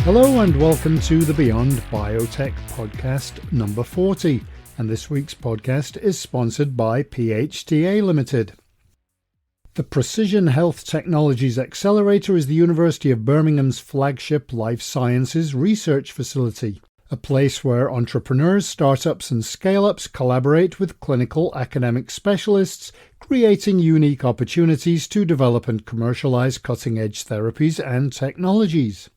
Hello and welcome to the Beyond Biotech podcast number 40, and this week's podcast is sponsored by PHTA Limited. The Precision Health Technologies Accelerator is the University of Birmingham's flagship life sciences research facility, a place where entrepreneurs, startups and scale-ups collaborate with clinical academic specialists, creating unique opportunities to develop and commercialize cutting-edge therapies and technologies.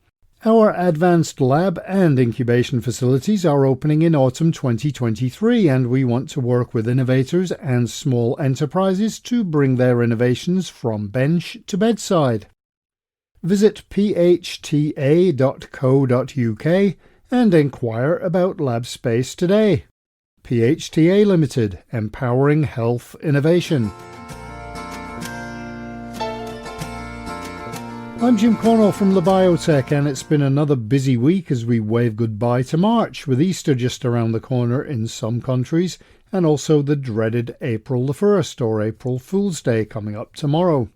Our advanced lab and incubation facilities are opening in autumn 2023, and we want to work with innovators and small enterprises to bring their innovations from bench to bedside. Visit phta.co.uk and inquire about lab space today. PHTA Limited, empowering health innovation. I'm Jim Cornell from Labiotech, and it's been another busy week as we wave goodbye to March, with Easter just around the corner in some countries, and also the dreaded April the 1st, or April Fool's Day, coming up tomorrow.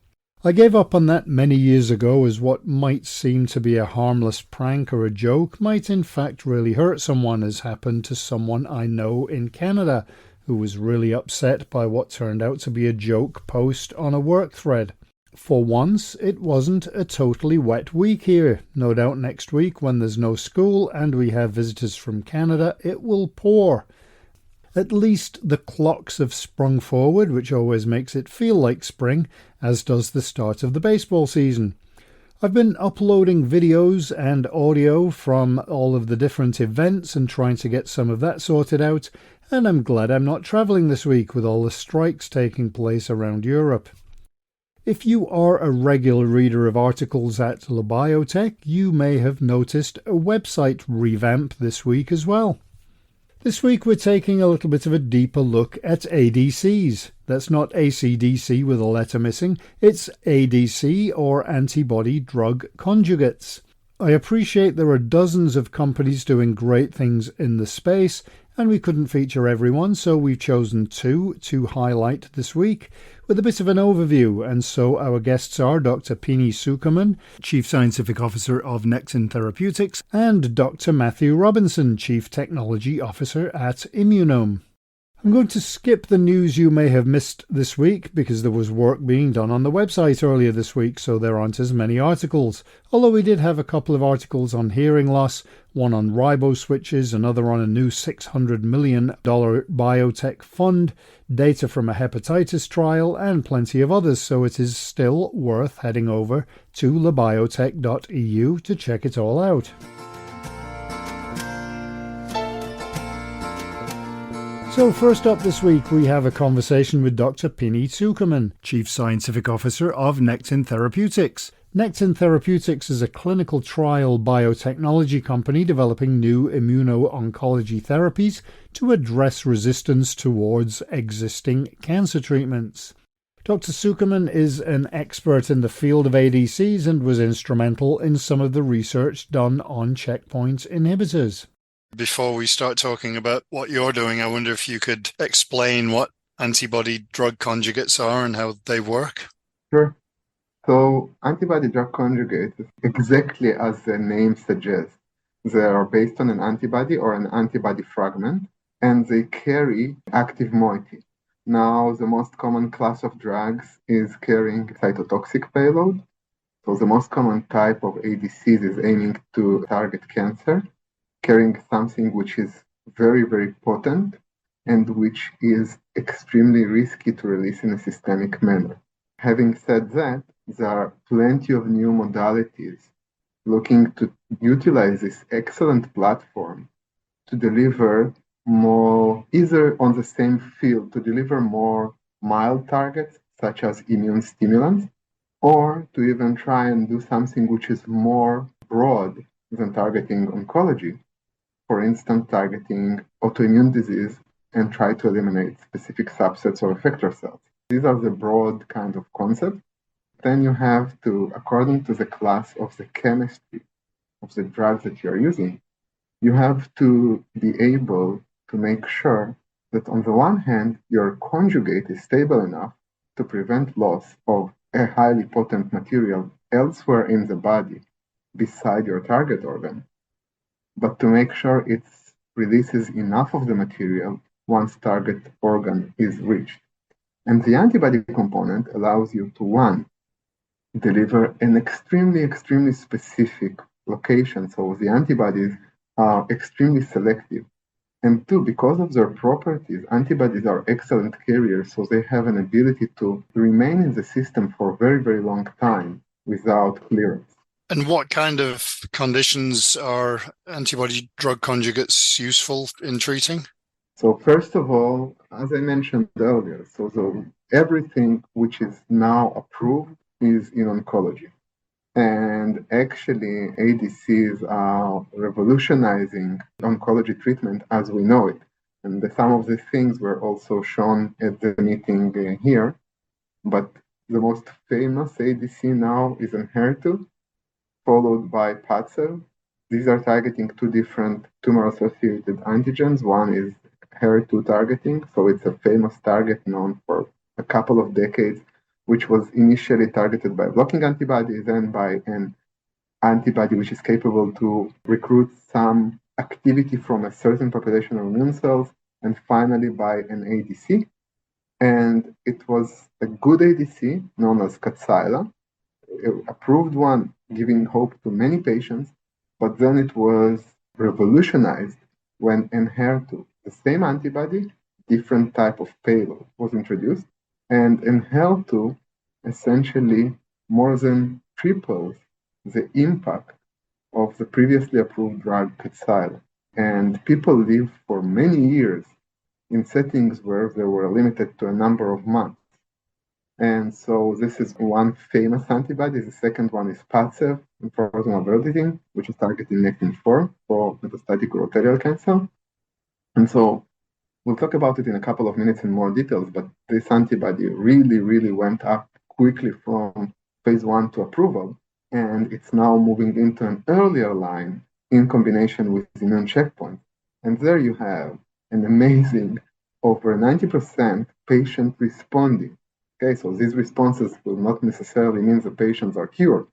I gave up on that many years ago, as what might seem to be a harmless prank or a joke might in fact really hurt someone, as happened to someone I know in Canada, who was really upset by what turned out to be a joke post on a work thread. For once, it wasn't a totally wet week here. No doubt next week, when there's no school and we have visitors from Canada, it will pour. At least the clocks have sprung forward, which always makes it feel like spring, as does the start of the baseball season. I've been uploading videos and audio from all of the different events and trying to get some of that sorted out, and I'm glad I'm not travelling this week with all the strikes taking place around Europe. If you are a regular reader of articles at Labiotech, you may have noticed a website revamp this week as well. This week we're taking a little bit of a deeper look at ADCs. That's not ACDC with a letter missing, it's ADC or Antibody Drug Conjugates. I appreciate there are dozens of companies doing great things in the space, and we couldn't feature everyone, so we've chosen two to highlight this week with a bit of an overview. And so our guests are Dr Pini Tsukerman, Chief Scientific Officer of Nectin Therapeutics, and Dr Matthew Robinson, Chief Technology Officer at Immunome. I'm going to skip the news you may have missed this week because there was work being done on the website earlier this week, so there aren't as many articles. Although we did have a couple of articles on hearing loss, one on ribo switches, another on a new $600 million biotech fund, data from a hepatitis trial, and plenty of others, so it is still worth heading over to Labiotech.eu to check it all out. So first up this week, we have a conversation with Dr Pini Tsukerman, Chief Scientific Officer of Nectin Therapeutics. Nectin Therapeutics is a clinical trial biotechnology company developing new immuno-oncology therapies to address resistance towards existing cancer treatments. Dr Tsukerman is an expert in the field of ADCs and was instrumental in some of the research done on checkpoint inhibitors. Before we start talking about what you're doing, I wonder if you could explain what antibody drug conjugates are and how they work. Sure. So antibody drug conjugates, exactly as the name suggests, they are based on an antibody or an antibody fragment, and they carry active moiety. Now, the most common class of drugs is carrying cytotoxic payload. So the most common type of ADCs is aiming to target cancer, carrying something which is very, very potent and which is extremely risky to release in a systemic manner. Having said that, there are plenty of new modalities looking to utilize this excellent platform to deliver more, either on the same field, to deliver more mild targets, such as immune stimulants, or to even try and do something which is more broad than targeting oncology. For instance, targeting autoimmune disease and try to eliminate specific subsets of effector cells. These are the broad kind of concepts. Then you have to, according to the class of the chemistry of the drug that you're using, you have to be able to make sure that on the one hand, your conjugate is stable enough to prevent loss of a highly potent material elsewhere in the body beside your target organ, but to make sure it releases enough of the material once target organ is reached. And the antibody component allows you to, one, deliver an extremely specific location. So the antibodies are extremely selective. And two, because of their properties, antibodies are excellent carriers, so they have an ability to remain in the system for a very long time without clearance. And what kind of conditions are antibody drug conjugates useful in treating? So first of all, as I mentioned earlier, everything which is now approved is in oncology. And actually, ADCs are revolutionizing oncology treatment as we know it. And some of these things were also shown at the meeting here. But the most famous ADC now is Enhertu, followed by Padcev. These are targeting two different tumor-associated antigens. One is HER2 targeting, so it's a famous target known for a couple of decades, which was initially targeted by blocking antibody, then by an antibody which is capable to recruit some activity from a certain population of immune cells, and finally by an ADC. And it was a good ADC known as Kadcyla, approved one giving hope to many patients, but then it was revolutionized when Enhertu, the same antibody, different type of payload, was introduced. And Enhertu essentially more than triples the impact of the previously approved drug Kadcyla. And people lived for many years in settings where they were limited to a number of months. And so this is one famous antibody. The second one is Padcev, enfortumab vedotin, which is targeting Nectin-4 for metastatic urothelial cancer. And so we'll talk about it in a couple of minutes in more details, but this antibody really went up quickly from phase 1 to approval, and it's now moving into an earlier line in combination with immune checkpoint. And there you have an amazing over 90% patient responding. Okay, so these responses will not necessarily mean the patients are cured,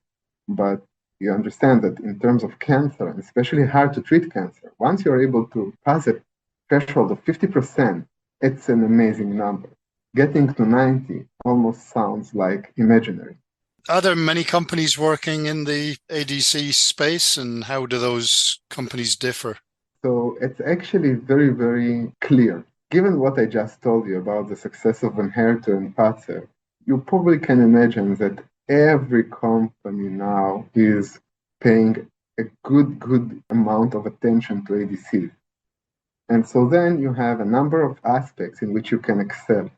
but you understand that in terms of cancer, and especially hard to treat cancer, once you're able to pass a threshold of 50%, it's an amazing number. Getting to 90 almost sounds like imaginary. Are there many companies working in the ADC space, and how do those companies differ? So it's actually very clear. Given what I just told you about the success of Enhertu and Padcev, you probably can imagine that every company now is paying a good amount of attention to ADCs. And so then you have a number of aspects in which you can excel.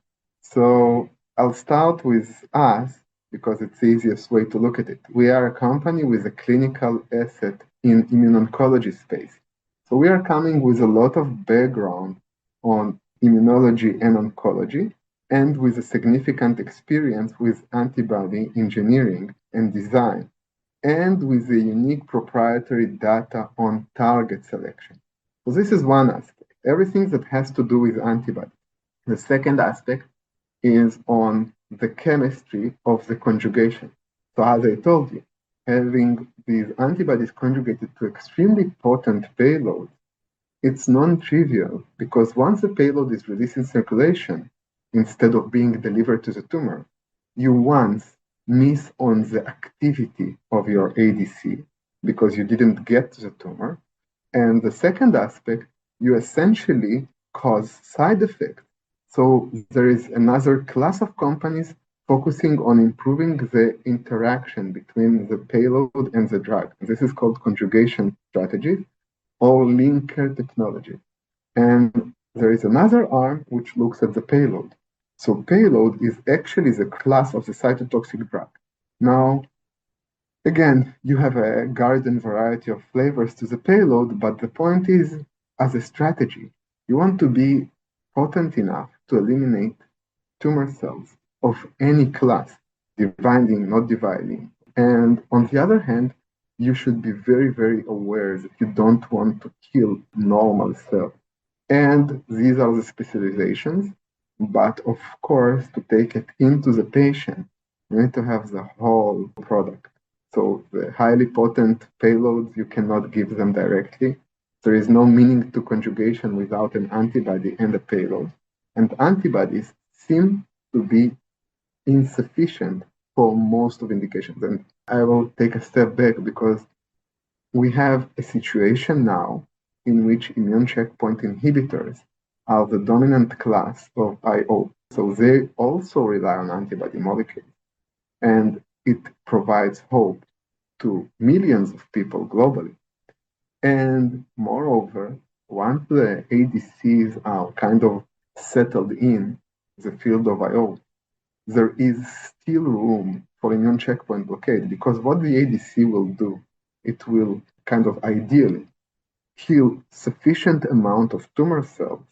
So I'll start with us because it's the easiest way to look at it. We are a company with a clinical asset in immuno-oncology space. So we are coming with a lot of background on immunology and oncology, and with a significant experience with antibody engineering and design, and with a unique proprietary data on target selection. So this is one aspect, everything that has to do with antibody. The second aspect is on the chemistry of the conjugation. So as I told you, having these antibodies conjugated to extremely potent payloads, it's non-trivial because once the payload is released in circulation, instead of being delivered to the tumor, you once miss on the activity of your ADC because you didn't get to the tumor. And the second aspect, you essentially cause side effects. So there is another class of companies focusing on improving the interaction between the payload and the drug. This is called conjugation strategy or linker technology. And there is another arm which looks at the payload. So payload is actually the class of the cytotoxic drug. Now, again, you have a garden variety of flavors to the payload, but the point is, as a strategy, you want to be potent enough to eliminate tumor cells of any class, dividing, not dividing. And on the other hand, you should be very aware that you don't want to kill normal cells. And these are the specializations. But of course, to take it into the patient, you need to have the whole product. So the highly potent payloads, you cannot give them directly. There is no meaning to conjugation without an antibody and a payload. And antibodies seem to be insufficient for most of indications. And I will take a step back because we have a situation now in which immune checkpoint inhibitors are the dominant class of IO. So they also rely on antibody molecules. And it provides hope to millions of people globally. And moreover, once the ADCs are kind of settled in the field of IO, there is still room for immune checkpoint blockade because what the ADC will do, it will kind of ideally kill sufficient amount of tumor cells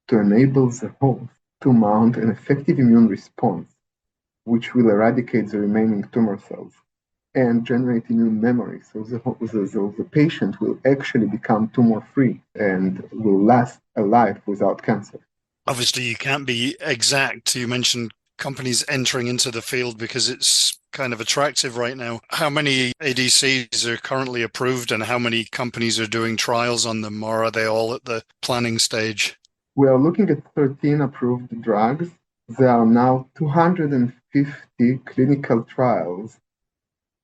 to enable the host to mount an effective immune response, which will eradicate the remaining tumor cells and generate immune memory. So the patient will actually become tumor-free and will last a life without cancer. Obviously, you can't be exact. You mentioned companies entering into the field because it's kind of attractive right now. How many ADCs are currently approved and how many companies are doing trials on them, or are they all at the planning stage? We are looking at 13 approved drugs. There are now 250 clinical trials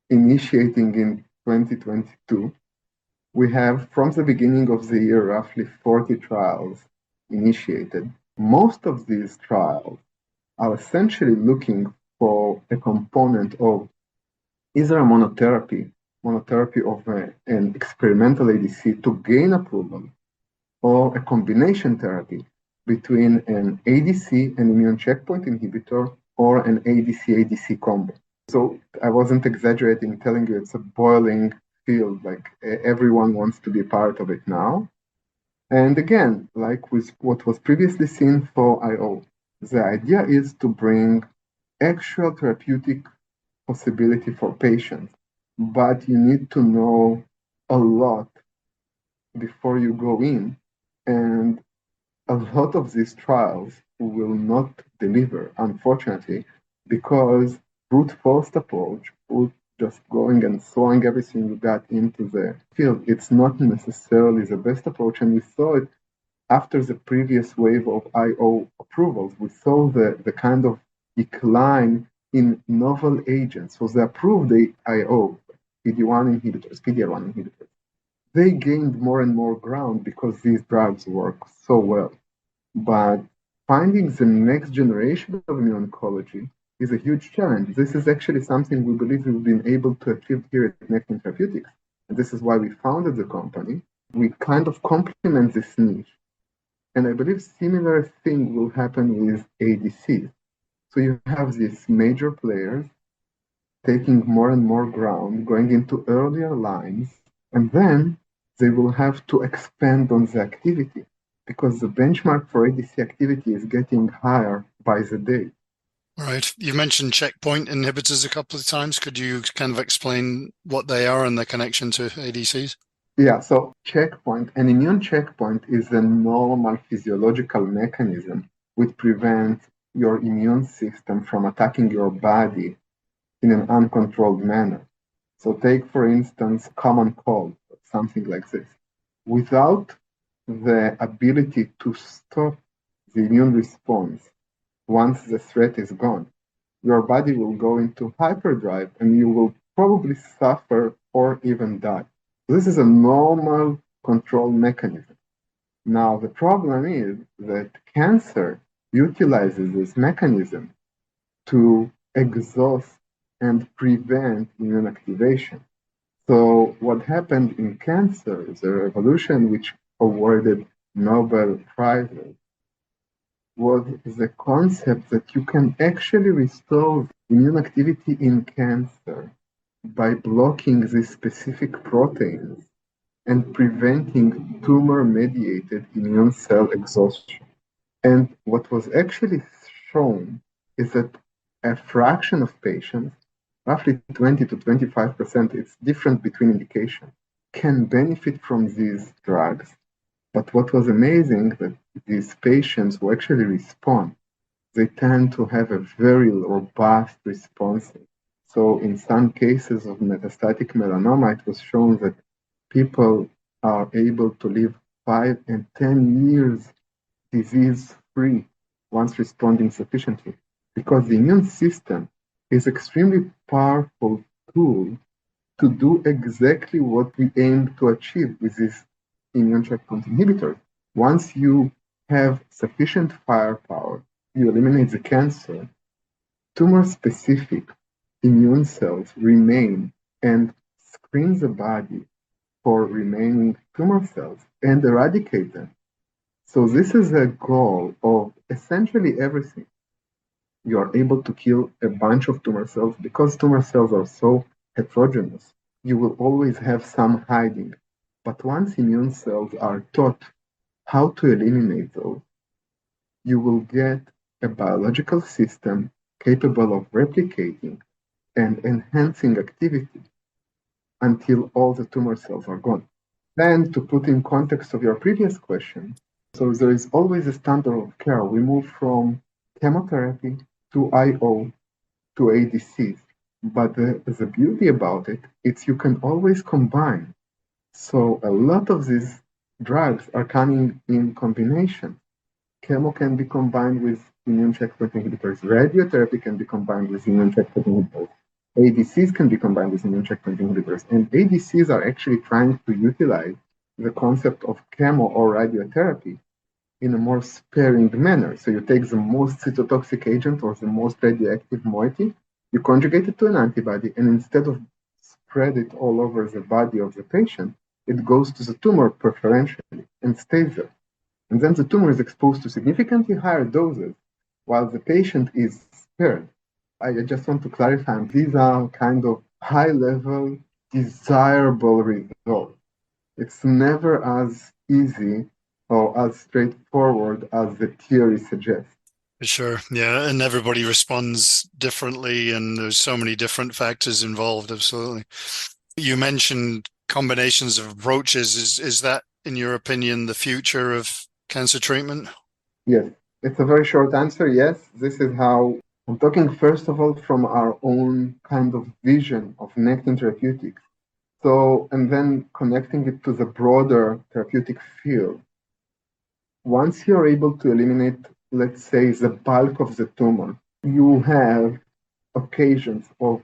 initiating in 2022. We have, from the beginning of the year, roughly 40 trials initiated. Most of these trials are essentially looking for a component of either a monotherapy of an experimental ADC to gain approval, or a combination therapy between an ADC, an immune checkpoint inhibitor, or an ADC-ADC combo. So I wasn't exaggerating telling you it's a boiling field, like everyone wants to be part of it now. And again, like with what was previously seen for IO, the idea is to bring actual therapeutic possibility for patients, but you need to know a lot before you go in, and a lot of these trials will not deliver, unfortunately, because brute force approach, just going and throwing everything you got into the field, it's not necessarily the best approach. And we saw it after the previous wave of IO approvals. We saw the kind of decline in novel agents. So the approved IO, PD-1 inhibitors, PD-L1 inhibitors, they gained more and more ground because these drugs work so well. But finding the next generation of immuno-oncology is a huge challenge. This is actually something we believe we've been able to achieve here at Nectin Therapeutics. And this is why we founded the company. We kind of complement this niche. And I believe similar thing will happen with ADCs. So you have these major players taking more and more ground, going into earlier lines, and then they will have to expand on the activity because the benchmark for ADC activity is getting higher by the day. Right. You mentioned checkpoint inhibitors a couple of times. Could you kind of explain what they are and their connection to ADCs? Yeah, so an immune checkpoint is a normal physiological mechanism which prevents your immune system from attacking your body in an uncontrolled manner. So take, for instance, common cold, something like this. Without the ability to stop the immune response once the threat is gone, your body will go into hyperdrive and you will probably suffer or even die. This is a normal control mechanism. Now, the problem is that cancer utilizes this mechanism to exhaust and prevent immune activation. So what happened in cancer, the revolution which awarded Nobel Prizes, was the concept that you can actually restore immune activity in cancer by blocking these specific proteins and preventing tumor-mediated immune cell exhaustion. And what was actually shown is that a fraction of patients, roughly 20 to 25%, it's different between indications, can benefit from these drugs. But what was amazing that these patients who actually respond, they tend to have a very robust response. So in some cases of metastatic melanoma, it was shown that people are able to live 5 and 10 years disease-free once responding sufficiently, because the immune system is extremely powerful tool to do exactly what we aim to achieve with these immune checkpoint inhibitors. Once you have sufficient firepower, you eliminate the cancer, tumor-specific immune cells remain and screen the body for remaining tumor cells and eradicate them. So this is a goal of essentially everything. You are able to kill a bunch of tumor cells because tumor cells are so heterogeneous. You will always have some hiding. But once immune cells are taught how to eliminate those, you will get a biological system capable of replicating and enhancing activity until all the tumor cells are gone. Then, to put in context of your previous question, so there is always a standard of care. We move from chemotherapy to IO to ADCs. But the beauty about it is you can always combine. So a lot of these drugs are coming in combination. Chemo can be combined with immune checkpoint inhibitors. Radiotherapy can be combined with immune checkpoint inhibitors. ADCs can be combined with immune checkpoint inhibitors. And ADCs are actually trying to utilize the concept of chemo or radiotherapy in a more sparing manner. So you take the most cytotoxic agent or the most radioactive moiety, you conjugate it to an antibody, and instead of spread it all over the body of the patient, it goes to the tumor preferentially and stays there. And then the tumor is exposed to significantly higher doses while the patient is spared. I just want to clarify, these are kind of high-level, desirable results. It's never as easy or as straightforward as the theory suggests. Sure. Yeah. And everybody responds differently, and there's so many different factors involved. Absolutely. You mentioned combinations of approaches. Is that, in your opinion, the future of cancer treatment? Yes. It's a very short answer. Yes. This is how I'm talking, first of all, from our own kind of vision of Nectin Therapeutics. So, and then connecting it to the broader therapeutic field. Once you're able to eliminate, let's say, the bulk of the tumor, you have occasions of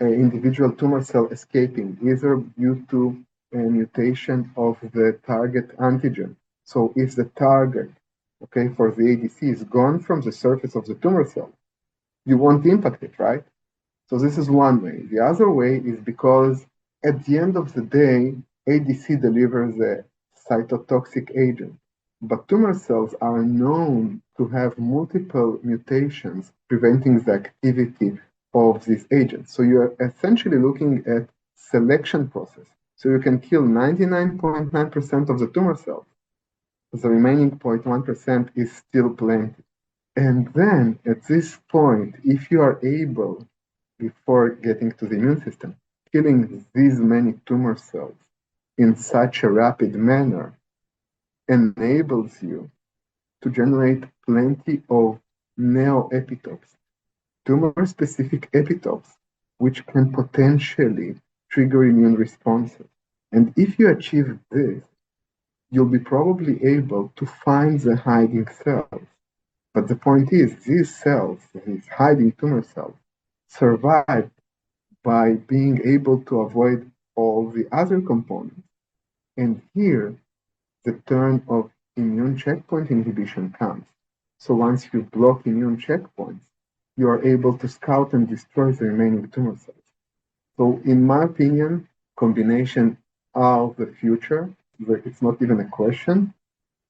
an individual tumor cell escaping, either due to a mutation of the target antigen. So if the target, okay, for the ADC is gone from the surface of the tumor cell, you won't impact it, right? So this is one way. The other way is because at the end of the day, ADC delivers a cytotoxic agent. But tumor cells are known to have multiple mutations preventing the activity of these agents. So you're essentially looking at selection process. So you can kill 99.9% of the tumor cells. The remaining 0.1% is still plenty. And then at this point, if you are able, before getting to the immune system, killing these many tumor cells in such a rapid manner enables you to generate plenty of neoepitopes, tumor-specific epitopes, which can potentially trigger immune responses. And if you achieve this, you'll be probably able to find the hiding cells. But the point is, these cells, these hiding tumor cells, survive by being able to avoid all the other components. And here, the turn of immune checkpoint inhibition comes. So once you block immune checkpoints, you are able to scout and destroy the remaining tumor cells. So in my opinion, combination are the future. It's not even a question.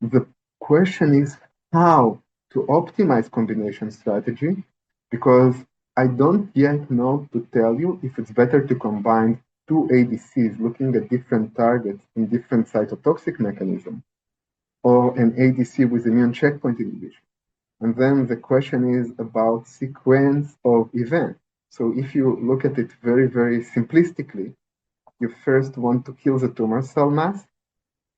The question is how to optimize combination strategy, because I don't yet know to tell you if it's better to combine two ADCs looking at different targets in different cytotoxic mechanisms, or an ADC with immune checkpoint inhibition. And then the question is about sequence of events. So if you look at it very, very simplistically, you first want to kill the tumor cell mass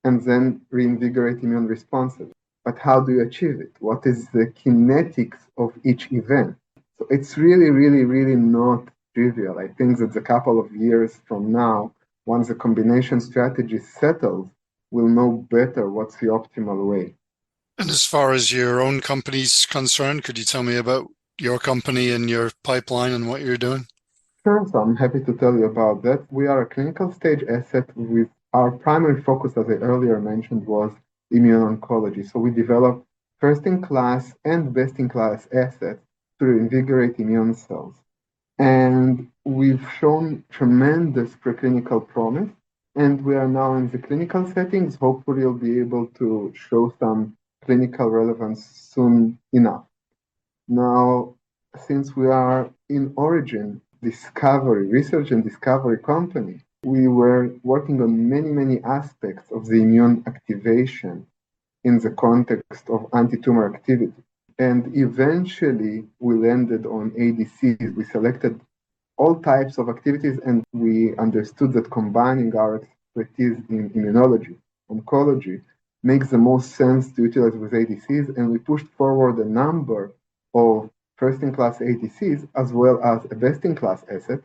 and then reinvigorate immune responses. But how do you achieve it? What is the kinetics of each event? So it's really, really, really not trivial. I think that a couple of years from now, once the combination strategy settles, we'll know better what's the optimal way. And as far as your own company's concerned, could you tell me about your company and your pipeline and what you're doing? Sure, so I'm happy to tell you about that. We are a clinical stage asset with our primary focus, as I earlier mentioned, was immuno-oncology. So we develop first-in-class and best-in-class assets to reinvigorate immune cells. And we've shown tremendous preclinical promise, and we are now in the clinical settings. Hopefully, we'll be able to show some clinical relevance soon enough. Now, since we are in origin discovery, research and discovery company, we were working on many aspects of the immune activation in the context of anti-tumor activity. And eventually, we landed on ADCs. We selected all types of activities, and we understood that combining our expertise in immunology, oncology, makes the most sense to utilize with ADCs, and we pushed forward a number of first-in-class ADCs as well as a best-in-class asset.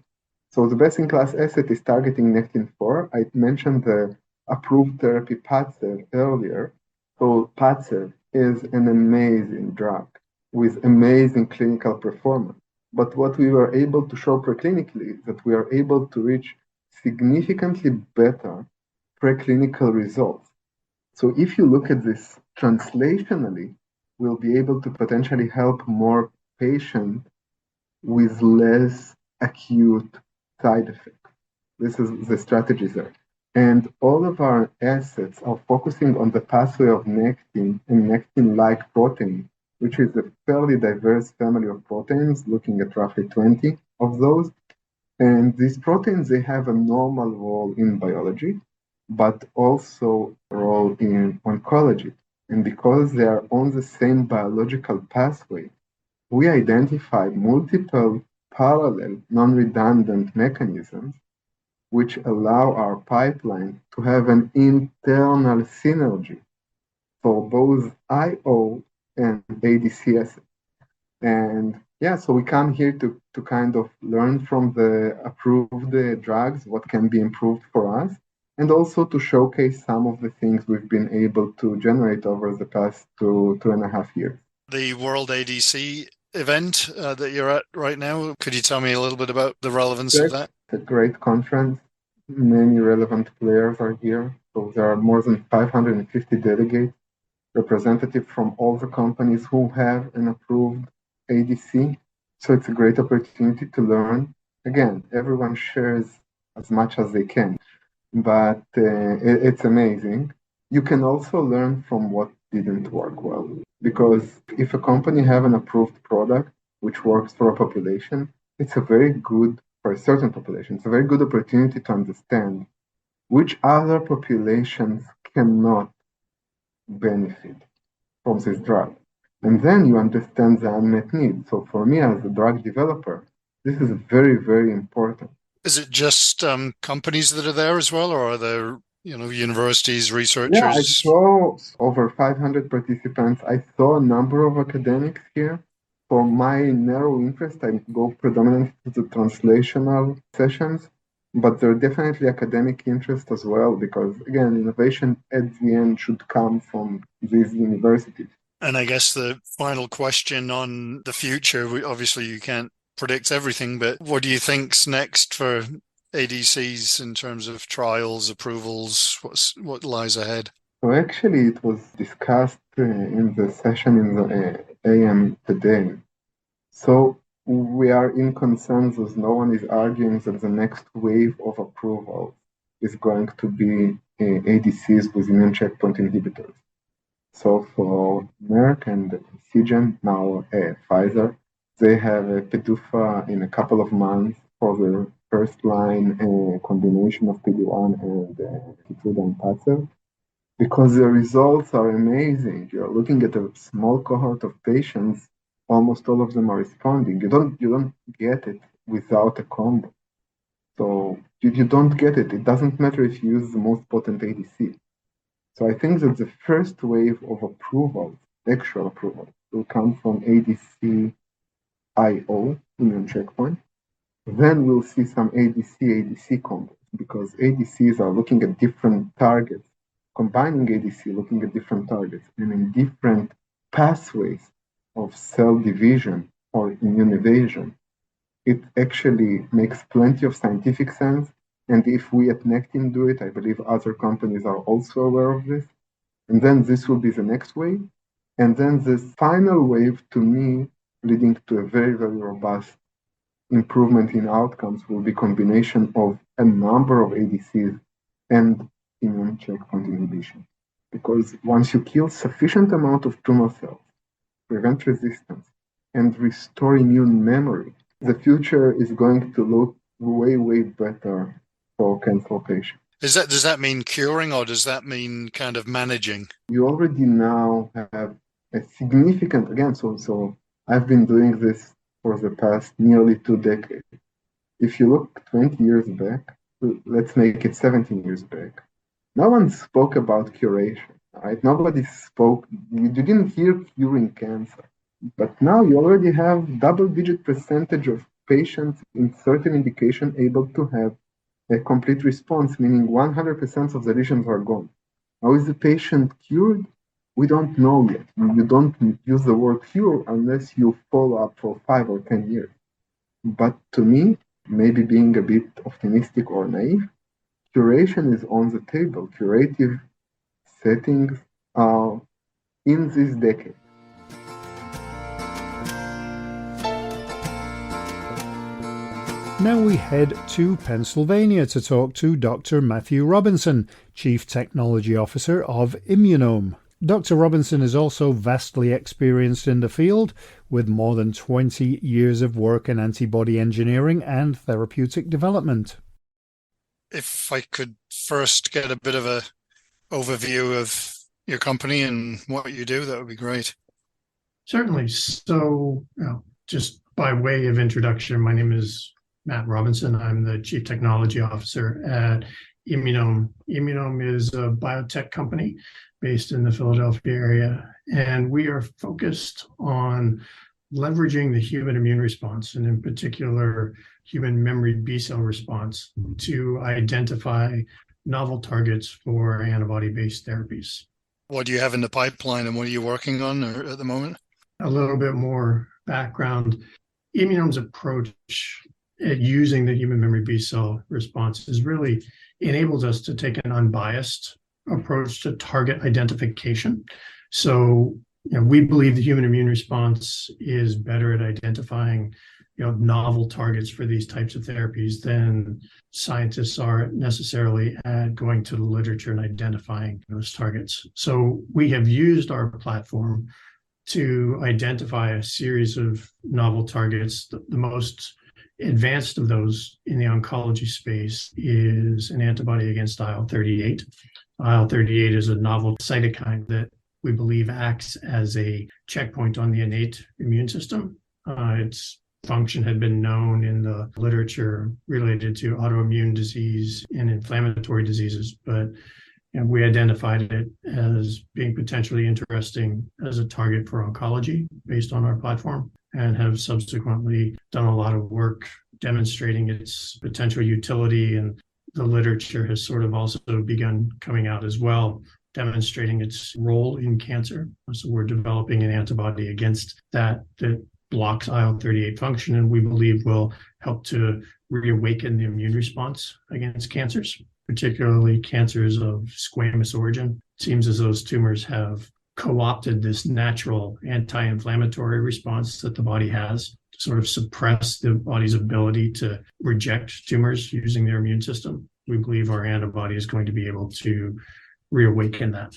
So the best-in-class asset is targeting Nectin-4. I mentioned the approved therapy Padcev earlier. So Padcev is an amazing drug with amazing clinical performance. But what we were able to show preclinically is that we are able to reach significantly better preclinical results. So if you look at this translationally, we'll be able to potentially help more patients with less acute side effects. This is the strategy there. And all of our assets are focusing on the pathway of nectin and nectin-like protein, which is a fairly diverse family of proteins, looking at roughly 20 of those. And these proteins, they have a normal role in biology, but also a role in oncology. And because they are on the same biological pathway, we identified multiple parallel, non-redundant mechanisms which allow our pipeline to have an internal synergy for both IO and ADCs. And yeah, so we come here to kind of learn from the approved drugs, what can be improved for us, and also to showcase some of the things we've been able to generate over the past 2.5 years. The World ADC event that you're at right now, could you tell me a little bit about the relevance of that? It's a great conference. Many relevant players are here. So there are more than 550 delegates, representatives from all the companies who have an approved ADC. So it's a great opportunity to learn. Again, everyone shares as much as they can, but it's amazing. You can also learn from what didn't work well, because if a company have an approved product which works for a population, it's a very good, for a certain population, it's a very good opportunity to understand which other populations cannot benefit from this drug. And then you understand the unmet need. So for me as a drug developer, this is very important. Is it just companies that are there as well, or are there universities, researchers? Yeah, I saw over 500 participants. I saw a number of academics here. For my narrow interest, I go predominantly to the translational sessions, but there are definitely academic interest as well, because again, innovation at the end should come from these universities. And I guess the final question on the future, obviously you can't predict everything, but what do you think's next for ADCs in terms of trials, approvals? What lies ahead? So actually, it was discussed in the session in the AM today. So we are in consensus. No one is arguing that the next wave of approval is going to be ADCs with immune checkpoint inhibitors. So for Merck and Seagen, now Pfizer, they have a PDUFA in a couple of months for the first-line combination of PD-1 and Keytruda and Padcev, because the results are amazing. You're looking at a small cohort of patients, almost all of them are responding. You don't get it without a combo. So you don't get it. It doesn't matter if you use the most potent ADC. So I think that the first wave of approval, actual approval, will come from ADC IO, immune checkpoint. Then we'll see some ADC combos, because ADCs are looking at different targets, combining ADC, looking at different targets, and in different pathways of cell division or immune evasion. It actually makes plenty of scientific sense. And if we at Nectin do it, I believe other companies are also aware of this. And then this will be the next wave. And then this final wave, to me, leading to a very, very robust improvement in outcomes, will be combination of a number of ADCs and immune checkpoint inhibition. Because once you kill sufficient amount of tumor cells, prevent resistance, and restore immune memory, the future is going to look way, way better for cancer patients. Does that mean curing, or does that mean kind of managing? You already now have a significant, again, so I've been doing this for the past nearly 2 decades. If you look 20 years back, let's make it 17 years back, no one spoke about curation, right? Nobody spoke, you didn't hear curing cancer. But now you already have double-digit percentage of patients in certain indication able to have a complete response, meaning 100% of the lesions are gone. How is the patient cured? We don't know yet. You don't use the word cure unless you follow up for 5 or 10 years. But to me, maybe being a bit optimistic or naive, curation is on the table. Curative settings are in this decade. Now we head to Pennsylvania to talk to Dr. Matthew Robinson, Chief Technology Officer of Immunome. Dr. Robinson is also vastly experienced in the field, with more than 20 years of work in antibody engineering and therapeutic development. If I could first get a bit of an overview of your company and what you do, that would be great. Certainly. So, just by way of introduction, my name is Matt Robinson. I'm the Chief Technology Officer at Immunome. Immunome is a biotech company based in the Philadelphia area, and we are focused on leveraging the human immune response, and in particular, human memory B-cell response, to identify novel targets for antibody-based therapies. What do you have in the pipeline, and what are you working on at the moment? A little bit more background. Immunome's approach at using the human memory B-cell response is really enables us to take an unbiased approach to target identification. So, we believe the human immune response is better at identifying, novel targets for these types of therapies than scientists are necessarily at going to the literature and identifying those targets. So we have used our platform to identify a series of novel targets. The most advanced of those in the oncology space is an antibody against IL-38. IL-38 is a novel cytokine that we believe acts as a checkpoint on the innate immune system. Its function had been known in the literature related to autoimmune disease and inflammatory diseases, but we identified it as being potentially interesting as a target for oncology based on our platform, and have subsequently done a lot of work demonstrating its potential utility, and the literature has sort of also begun coming out as well, demonstrating its role in cancer. So we're developing an antibody against that blocks IL-38 function, and we believe will help to reawaken the immune response against cancers, particularly cancers of squamous origin. It seems as those tumors have co-opted this natural anti-inflammatory response that the body has to sort of suppress the body's ability to reject tumors using their immune system. We believe our antibody is going to be able to reawaken that.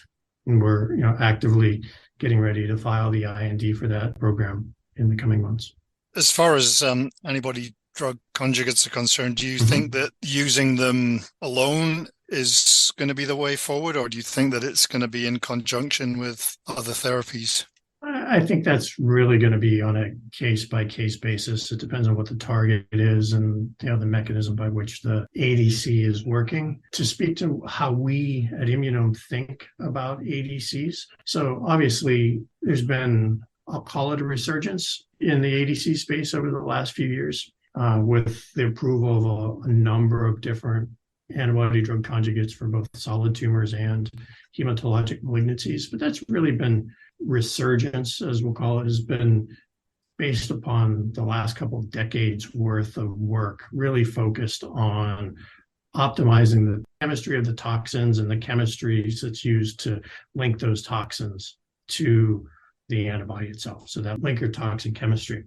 And we're actively getting ready to file the IND for that program in the coming months. As far as antibody drug conjugates are concerned, do you think that using them alone is going to be the way forward, or do you think that it's going to be in conjunction with other therapies? I think that's really going to be on a case-by-case basis. It depends on what the target is and the mechanism by which the ADC is working. To speak to how we at Immunome think about ADCs, so obviously there's been, I'll call it a resurgence in the ADC space over the last few years. with the approval of a number of different antibody drug conjugates for both solid tumors and hematologic malignancies. But that's really been resurgence, as we'll call it, has been based upon the last couple of decades worth of work, really focused on optimizing the chemistry of the toxins and the chemistries that's used to link those toxins to the antibody itself. So that linker toxin chemistry.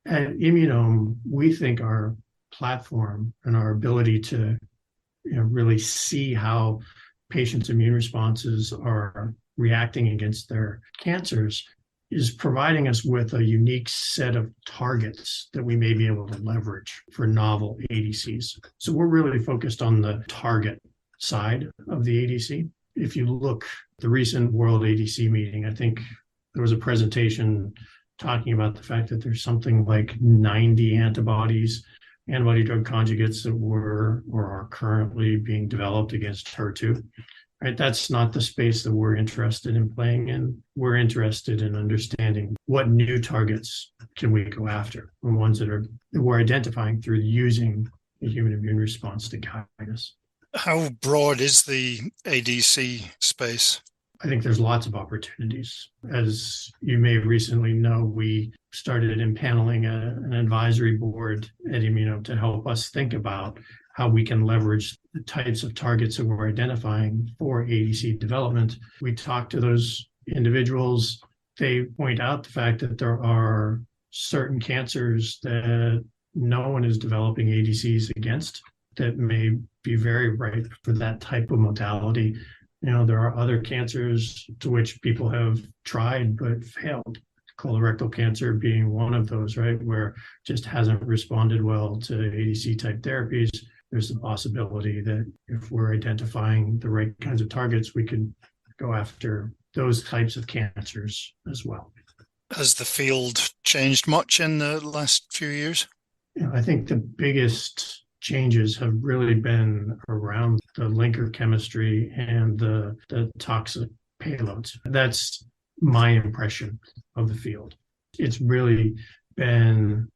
At Immunome, we think our platform and our ability to really see how patients' immune responses are reacting against their cancers is providing us with a unique set of targets that we may be able to leverage for novel ADCs. So we're really focused on the target side of the ADC. If you look at the recent World ADC meeting, I think there was a presentation talking about the fact that there's something like 90 antibody drug conjugates that were or are currently being developed against HER2. Right? That's not the space that we're interested in playing in. We're interested in understanding what new targets can we go after, and ones that we're identifying through using the human immune response to guide us. How broad is the ADC space? I think there's lots of opportunities. As you may recently know, we started impaneling an advisory board at Immunome to help us think about how we can leverage the types of targets that we're identifying for ADC development. We talk to those individuals. They point out the fact that there are certain cancers that no one is developing ADCs against that may be very ripe for that type of modality. There are other cancers to which people have tried but failed. Colorectal cancer being one of those, right, where just hasn't responded well to ADC type therapies. There's the possibility that if we're identifying the right kinds of targets, we could go after those types of cancers as well. Has the field changed much in the last few years? I think the biggest changes have really been around the linker chemistry and the toxic payloads. That's my impression of the field. It's really been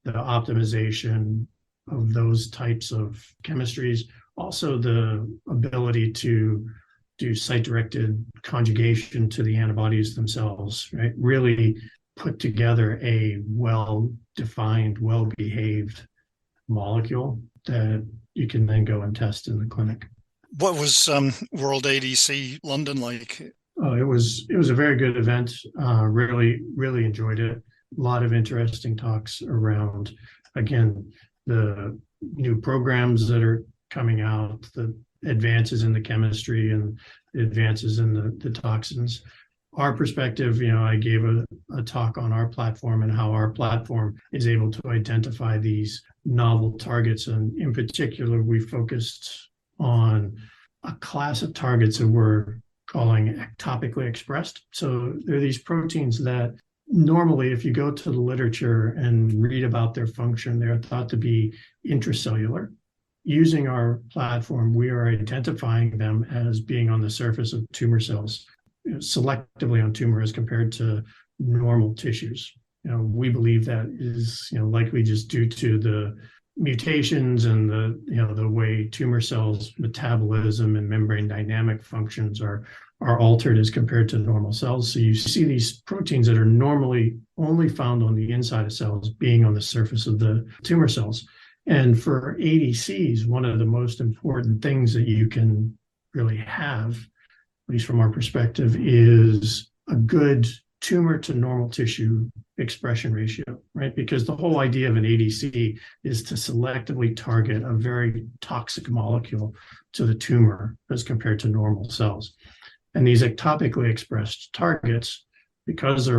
the optimization of those types of chemistries, also the ability to do site-directed conjugation to the antibodies themselves, right? Really put together a well-defined, well-behaved molecule that you can then go and test in the clinic. What was World ADC London like? It was a very good event. Really enjoyed it. A lot of interesting talks around, again, the new programs that are coming out, the advances in the chemistry and the advances in the toxins. Our perspective, I gave a talk on our platform and how our platform is able to identify these novel targets. And in particular, we focused on a class of targets that we're calling ectopically expressed. So there are these proteins that normally, if you go to the literature and read about their function, they're thought to be intracellular. Using our platform, we are identifying them as being on the surface of tumor cells, selectively on tumor as compared to normal tissues. We believe that is likely just due to the mutations and the way tumor cells metabolism and membrane dynamic functions are altered as compared to normal cells. So you see these proteins that are normally only found on the inside of cells being on the surface of the tumor cells. And for ADCs, one of the most important things that you can really have, at least from our perspective, is a good tumor to normal tissue expression ratio, right? Because the whole idea of an ADC is to selectively target a very toxic molecule to the tumor as compared to normal cells. And these ectopically expressed targets, because they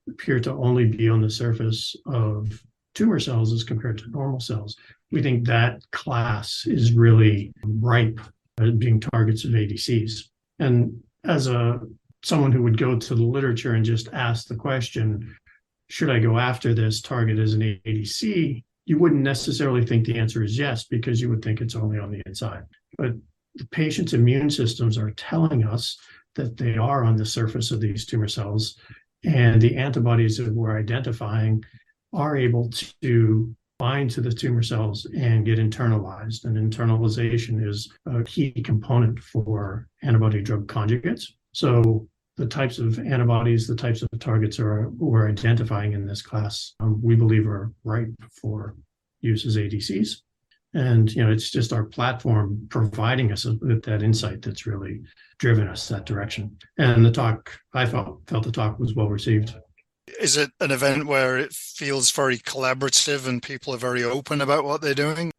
appear to only be on the surface of tumor cells as compared to normal cells, we think that class is really ripe as being targets of ADCs. And as someone who would go to the literature and just ask the question, should I go after this target as an ADC? You wouldn't necessarily think the answer is yes, because you would think it's only on the inside. But the patient's immune systems are telling us that they are on the surface of these tumor cells, and the antibodies that we're identifying are able to bind to the tumor cells and get internalized. And internalization is a key component for antibody drug conjugates. So the types of antibodies, the types of targets we're identifying in this class, we believe are ripe for use as ADCs. And, it's just our platform providing us with that insight that's really driven us that direction. And I felt the talk was well received. Is it an event where it feels very collaborative and people are very open about what they're doing?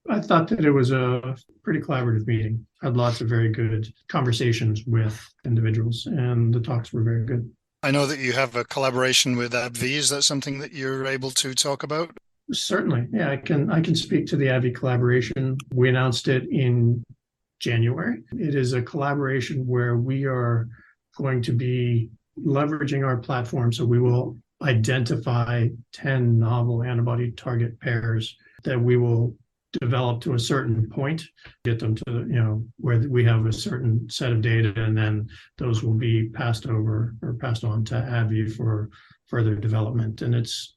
I thought that it was a pretty collaborative meeting. I had lots of very good conversations with individuals, and the talks were very good. I know that you have a collaboration with AbbVie. Is that something that you're able to talk about? Certainly. Yeah, I can speak to the AbbVie collaboration. We announced it in January. It is a collaboration where we are going to be leveraging our platform. So we will identify 10 novel antibody target pairs that we will develop to a certain point, get them to, where we have a certain set of data, and then those will be passed on to AbbVie for further development. And it's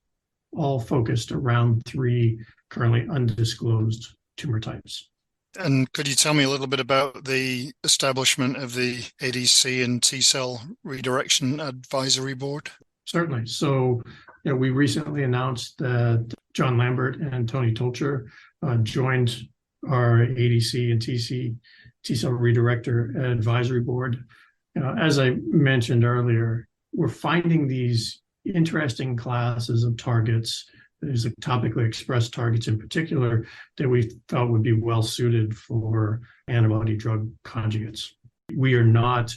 all focused around 3 currently undisclosed tumor types. And could you tell me a little bit about the establishment of the ADC and T-cell Redirection Advisory Board? Certainly. So, we recently announced that John Lambert and Tony Tolcher joined our ADC and T-cell Redirector Advisory Board. As I mentioned earlier, we're finding these interesting classes of targets. There's topically expressed targets in particular that we felt would be well suited for antibody drug conjugates. We are not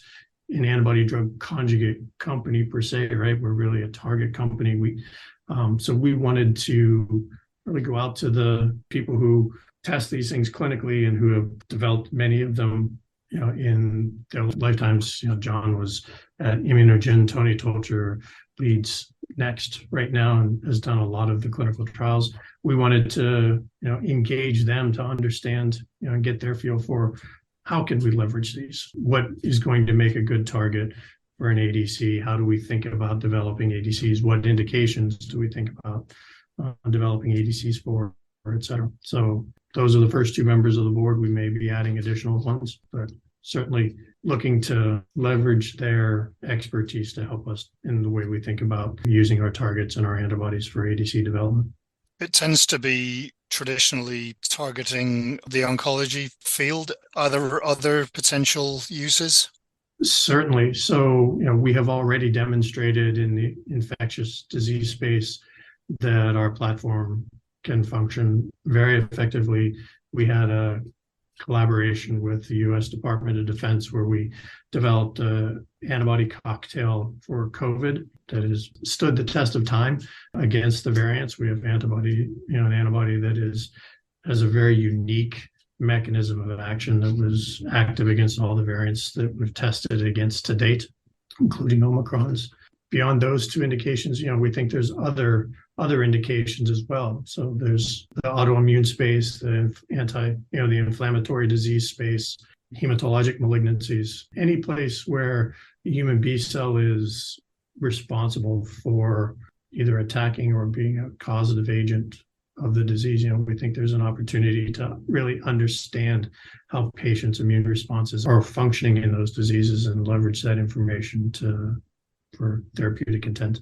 an antibody drug conjugate company per se, right? We're really a target company. So we wanted to really go out to the people who test these things clinically and who have developed many of them, in their lifetimes. John was at Immunogen, Tony Tolcher leads Next right now and has done a lot of the clinical trials. We wanted to, engage them to understand, and get their feel for how can we leverage these? What is going to make a good target for an ADC? How do we think about developing ADCs? What indications do we think about developing ADCs for, et cetera? So those are the first 2 members of the board. We may be adding additional ones, but certainly looking to leverage their expertise to help us in the way we think about using our targets and our antibodies for ADC development. It tends to be traditionally targeting the oncology field. Are there other potential uses? Certainly. So, we have already demonstrated in the infectious disease space that our platform can function very effectively. We had a collaboration with the U.S. Department of Defense where we developed an antibody cocktail for COVID that has stood the test of time against the variants. We have an antibody that has a very unique mechanism of action that was active against all the variants that we've tested against to date, including Omicrons. Beyond those 2 indications, we think there's other indications as well. So there's the autoimmune space, the inflammatory disease space, hematologic malignancies, any place where the human B cell is responsible for either attacking or being a causative agent of the disease. We think there's an opportunity to really understand how patients' immune responses are functioning in those diseases and leverage that information for therapeutic intent.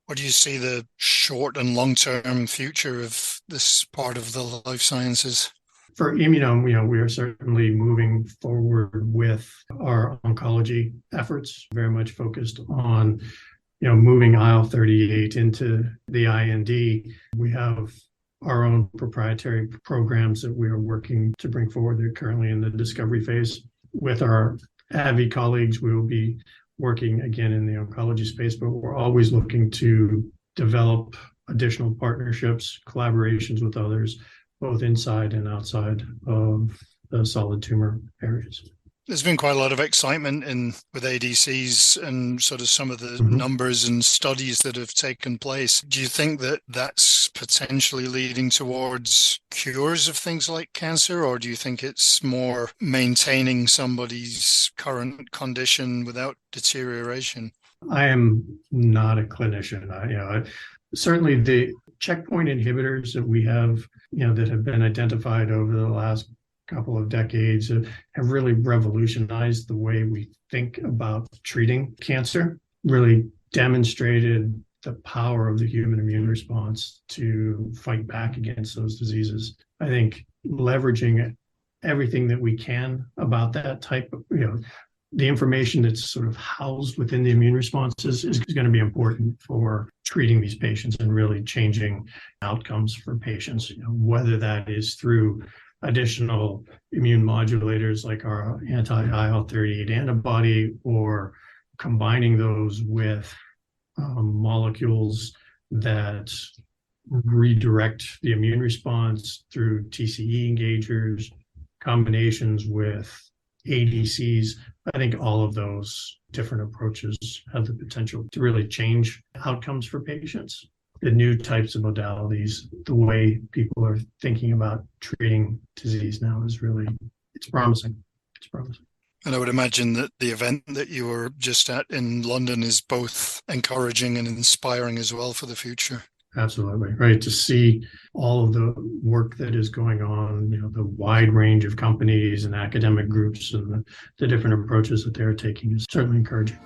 What do you see the short and long-term future of this part of the life sciences? For Immunome, we are certainly moving forward with our oncology efforts, very much focused on, moving IL-38 into the IND. We have our own proprietary programs that we are working to bring forward. They're currently in the discovery phase. With our AbbVie colleagues, we will be working again in the oncology space, but we're always looking to develop additional partnerships, collaborations with others, both inside and outside of the solid tumor areas. There's been quite a lot of excitement with ADCs and sort of some of the numbers and studies that have taken place. Do you think that that's potentially leading towards cures of things like cancer, or do you think it's more maintaining somebody's current condition without deterioration? I am not a clinician. Certainly the checkpoint inhibitors that we have, that have been identified over the last couple of decades have really revolutionized the way we think about treating cancer, really demonstrated the power of the human immune response to fight back against those diseases. I think leveraging everything that we can about that type of, the information that's sort of housed within the immune responses is going to be important for treating these patients and really changing outcomes for patients, whether that is through additional immune modulators like our anti-IL-38 antibody, or combining those with molecules that redirect the immune response through TCE engagers, combinations with ADCs. I think all of those different approaches have the potential to really change outcomes for patients. The new types of modalities, the way people are thinking about treating disease now is really, it's promising. It's promising. And I would imagine that the event that you were just at in London is both encouraging and inspiring as well for the future. Absolutely. Right. To see all of the work that is going on, the wide range of companies and academic groups and the different approaches that they're taking is certainly encouraging.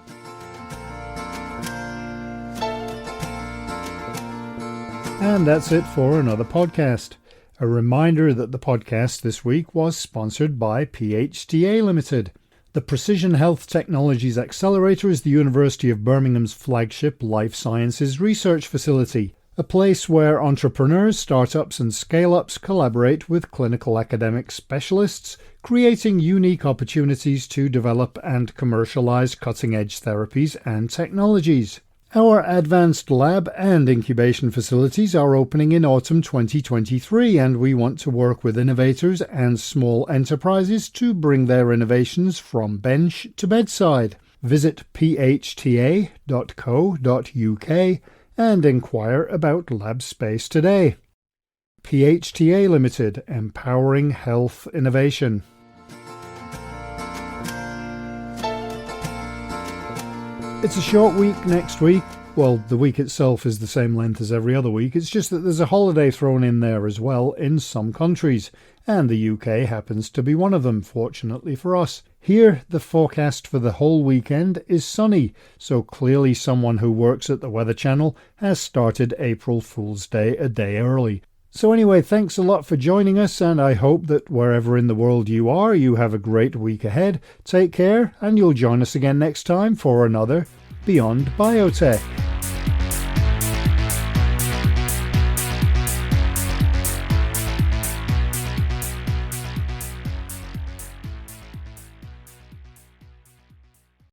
And that's it for another podcast. A reminder that the podcast this week was sponsored by PHTA Limited. The Precision Health Technologies Accelerator is the University of Birmingham's flagship life sciences research facility, a place where entrepreneurs, startups and scale-ups collaborate with clinical academic specialists, creating unique opportunities to develop and commercialize cutting-edge therapies and technologies. Our advanced lab and incubation facilities are opening in autumn 2023, and we want to work with innovators and small enterprises to bring their innovations from bench to bedside. Visit phta.co.uk and inquire about lab space today. PHTA Limited, empowering health innovation. It's a short week next week. Well, the week itself is the same length as every other week. It's just that there's a holiday thrown in there as well in some countries, and the UK happens to be one of them, fortunately for us. Here, the forecast for the whole weekend is sunny, so clearly someone who works at the Weather Channel has started April Fool's Day a day early. So anyway, thanks a lot for joining us, and I hope that wherever in the world you are, you have a great week ahead. Take care, and you'll join us again next time for another Beyond Biotech.